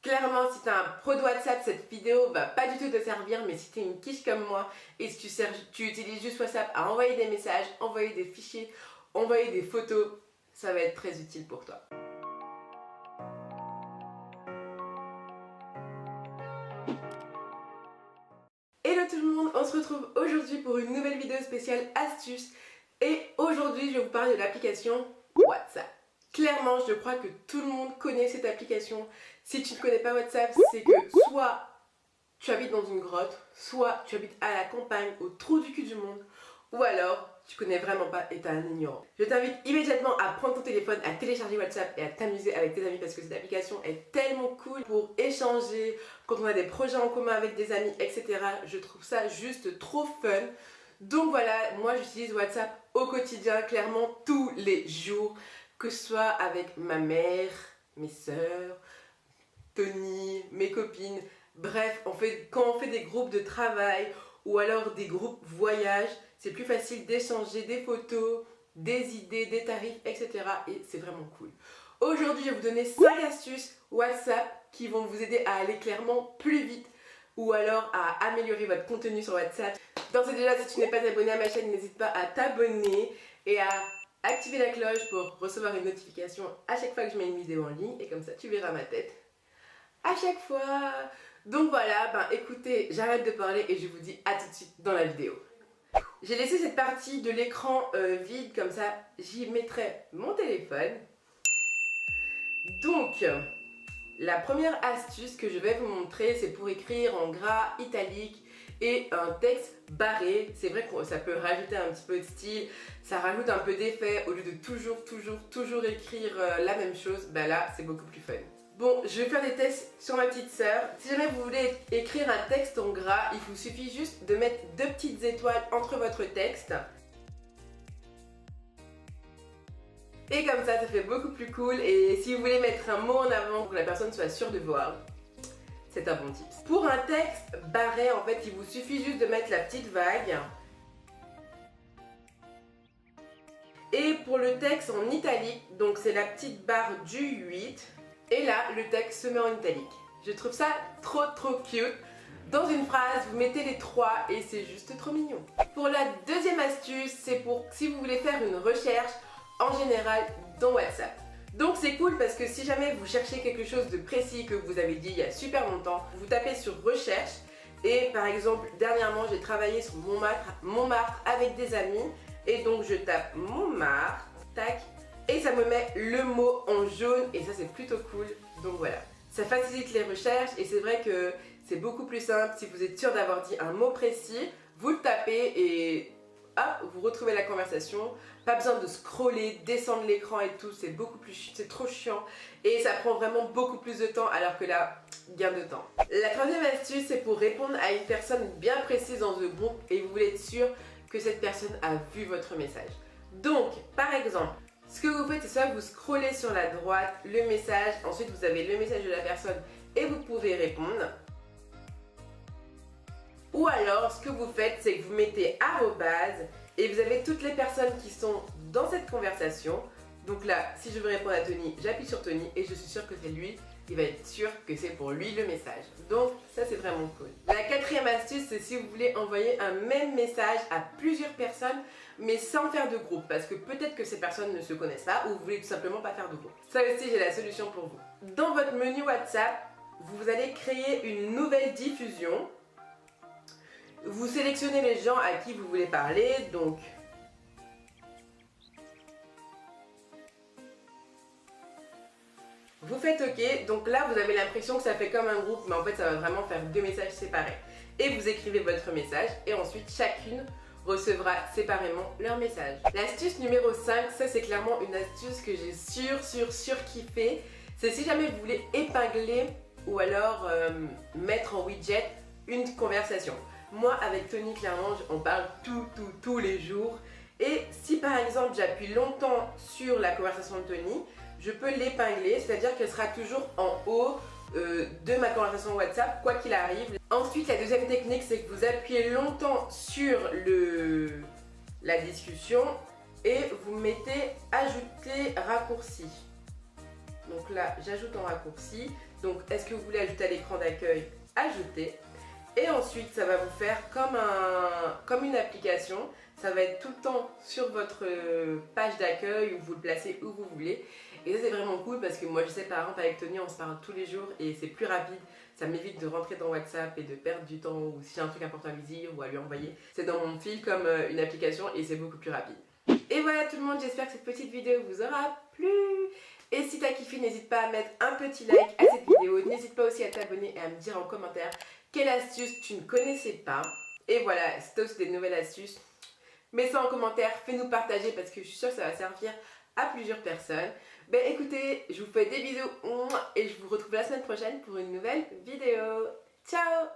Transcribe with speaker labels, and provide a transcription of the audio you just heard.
Speaker 1: Clairement, si tu es un pro de WhatsApp, cette vidéo va pas du tout te servir, mais si tu es une quiche comme moi et si tu utilises juste WhatsApp à envoyer des messages, envoyer des fichiers, envoyer des photos, ça va être très utile pour toi. Hello tout le monde, on se retrouve aujourd'hui pour une nouvelle vidéo spéciale astuce et aujourd'hui je vais vous parler de l'application WhatsApp. Clairement, je crois que tout le monde connaît cette application. Si tu ne connais pas WhatsApp, c'est que soit tu habites dans une grotte, soit tu habites à la campagne, au trou du cul du monde, ou alors tu connais vraiment pas et t'es un ignorant. Je t'invite immédiatement à prendre ton téléphone, à télécharger WhatsApp et à t'amuser avec tes amis parce que cette application est tellement cool pour échanger, quand on a des projets en commun avec des amis, etc. Je trouve ça juste trop fun. Donc voilà, moi j'utilise WhatsApp au quotidien, clairement tous les jours, que ce soit avec ma mère, mes soeurs, Tony, mes copines. Bref, quand on fait des groupes de travail ou alors des groupes voyage, c'est plus facile d'échanger des photos, des idées, des tarifs, etc. Et c'est vraiment cool. Aujourd'hui, je vais vous donner 5 astuces WhatsApp qui vont vous aider à aller clairement plus vite ou alors à améliorer votre contenu sur WhatsApp. D'ores et déjà, si tu n'es pas abonné à ma chaîne, n'hésite pas à t'abonner et à activer la cloche pour recevoir une notification à chaque fois que je mets une vidéo en ligne. Et comme ça, tu verras ma tête à chaque fois. Donc voilà, écoutez, j'arrête de parler et je vous dis à tout de suite dans la vidéo. J'ai laissé cette partie de l'écran vide, comme ça j'y mettrai mon téléphone. Donc, la première astuce que je vais vous montrer, c'est pour écrire en gras italique et un texte barré. C'est vrai que ça peut rajouter un petit peu de style, ça rajoute un peu d'effet au lieu de toujours écrire la même chose. Là, c'est beaucoup plus fun. Bon, je vais faire des tests sur ma petite sœur. Si jamais vous voulez écrire un texte en gras, il vous suffit juste de mettre 2 petites étoiles entre votre texte. Et comme ça fait beaucoup plus cool. Et si vous voulez mettre un mot en avant pour que la personne soit sûre de voir, c'est un bon tips. Pour un texte barré, en fait, il vous suffit juste de mettre la petite vague. Et pour le texte en italique, donc c'est la petite barre du 8. Et là, le texte se met en italique. Je trouve ça trop cute. Dans une phrase, vous mettez les 3 et c'est juste trop mignon. Pour la deuxième astuce, c'est pour si vous voulez faire une recherche en général dans WhatsApp. Donc c'est cool parce que si jamais vous cherchez quelque chose de précis que vous avez dit il y a super longtemps, vous tapez sur recherche et par exemple, dernièrement, j'ai travaillé sur Montmartre avec des amis et donc je tape Montmartre, tac. Et ça me met le mot en jaune et ça c'est plutôt cool. Donc voilà, ça facilite les recherches et c'est vrai que c'est beaucoup plus simple. Si vous êtes sûr d'avoir dit un mot précis, vous le tapez et hop, vous retrouvez la conversation. Pas besoin de scroller, descendre l'écran et tout, c'est trop chiant et ça prend vraiment beaucoup plus de temps alors que là, gain de temps. La troisième astuce, c'est pour répondre à une personne bien précise dans le groupe et vous voulez être sûr que cette personne a vu votre message. Donc, par exemple, ce que vous faites, c'est soit vous scrollez sur la droite le message, ensuite vous avez le message de la personne et vous pouvez répondre. Ou alors, ce que vous faites, c'est que vous mettez arrobase et vous avez toutes les personnes qui sont dans cette conversation. Donc là, si je veux répondre à Tony, j'appuie sur Tony et je suis sûre que c'est lui. Il va être sûr que c'est pour lui le message. Donc ça c'est vraiment cool. La quatrième astuce, c'est si vous voulez envoyer un même message à plusieurs personnes mais sans faire de groupe parce que peut-être que ces personnes ne se connaissent pas ou vous voulez tout simplement pas faire de groupe. Ça aussi j'ai la solution pour vous. Dans votre menu WhatsApp, vous allez créer une nouvelle diffusion. Vous sélectionnez les gens à qui vous voulez parler, donc vous faites OK, donc là vous avez l'impression que ça fait comme un groupe, mais en fait ça va vraiment faire 2 messages séparés. Et vous écrivez votre message et ensuite chacune recevra séparément leur message. L'astuce numéro 5, ça c'est clairement une astuce que j'ai surkiffé. C'est si jamais vous voulez épingler ou alors mettre en widget une conversation. Moi avec Tony, clairement, on parle tous les jours. Et si par exemple j'appuie longtemps sur la conversation de Tony, je peux l'épingler, c'est-à-dire qu'elle sera toujours en haut de ma conversation WhatsApp, quoi qu'il arrive. Ensuite, la deuxième technique, c'est que vous appuyez longtemps sur la discussion et vous mettez ajouter raccourci. Donc là, j'ajoute en raccourci. Donc est-ce que vous voulez ajouter à l'écran d'accueil? Ajoutez. Et ensuite ça va vous faire comme une application. Ça va être tout le temps sur votre page d'accueil où vous le placez où vous voulez. Et ça c'est vraiment cool parce que moi je sais par exemple avec Tony on se parle tous les jours et c'est plus rapide. Ça m'évite de rentrer dans WhatsApp et de perdre du temps ou si j'ai un truc important à lui dire ou à lui envoyer. C'est dans mon fil comme une application et c'est beaucoup plus rapide. Et voilà tout le monde, j'espère que cette petite vidéo vous aura plu. Et si t'as kiffé, n'hésite pas à mettre un petit like à cette vidéo. N'hésite pas aussi à t'abonner et à me dire en commentaire quelle astuce tu ne connaissais pas. Et voilà, si t'as aussi des nouvelles astuces, mets ça en commentaire, fais-nous partager parce que je suis sûre que ça va servir à plusieurs personnes. Ben écoutez, je vous fais des bisous et je vous retrouve la semaine prochaine pour une nouvelle vidéo. Ciao!